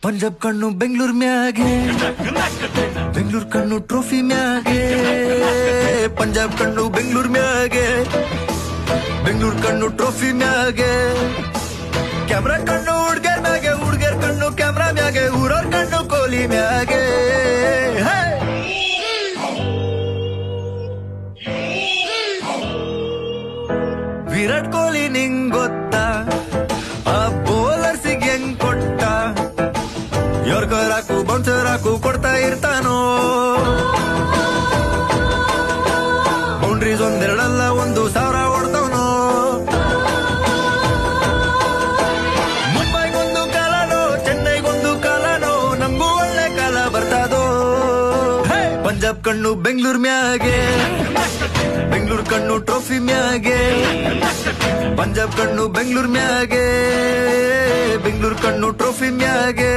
ಪಂಜಾಬ್ ಕಣ್ಣು ಬೆಂಗಳೂರು ಮ್ಯಾಗೆ, ಬೆಂಗಳೂರು ಕಣ್ಣು ಟ್ರೋಫಿ ಮ್ಯಾಗೆ. ಪಂಜಾಬ್ ಕಣ್ಣು ಬೆಂಗಳೂರು ಮ್ಯಾಗೆ, ಬೆಂಗಳೂರು ಕಣ್ಣು ಟ್ರೋಫಿ ಮ್ಯಾಗೆ. ಕ್ಯಾಮ್ರಾ ಕಣ್ಣು ಹುಡ್ಗರ್ ಮ್ಯಾಗೆ, ಹುಡ್ಗರ್ ಕಣ್ಣು ಕ್ಯಾಮ್ರಾ ಮ್ಯಾಗೆ. ಊರವ್ರ ಕಣ್ಣು ಕೋಹ್ಲಿ ಮ್ಯಾಗೆ. ವಿರಾಟ್ ಕೊಹ್ಲಿ ನಿಂಗ್ ಗೊತ್ತಾ, ಆ ಬೌಲರ್ಸಿಗೆ ಹೆಂಗ್ ಕೊಟ್ಟ. ಯೋರ್ಕರ್ ಹಾಕು ಬೌನ್ಸರ್ ಹಾಕು ಕೊಡ್ತಾ ಇರ್ತಾನೋ. ಬೌಂಡ್ರೀಸ್ ಒಂದೆರಡಲ್ಲ 1,000 ಹೊಡ್ತವನೋ. ಮುಂಬೈಗೊಂದು ಕಾಲನೋ, ಚೆನ್ನೈಗೊಂದು ಕಾಲನೋ, ನಮ್ಗೂ ಒಳ್ಳೆ ಕಾಲ ಬರ್ತದೋ. ಪಂಜಾಬ್ ಕಣ್ಣು ಬೆಂಗಳೂರು ಮ್ಯಾಗೆ, ಬೆಂಗಳೂರು ಕಣ್ಣು ಟ್ರೋಫಿ ಮ್ಯಾಗೆ. ಪಂಜಾಬ್ ಕಣ್ಣು ಬೆಂಗಳೂರು ಮ್ಯಾಗೆ, ಬೆಂಗಳೂರು ಕಣ್ಣು ಟ್ರೋಫಿ ಮ್ಯಾಗೆ.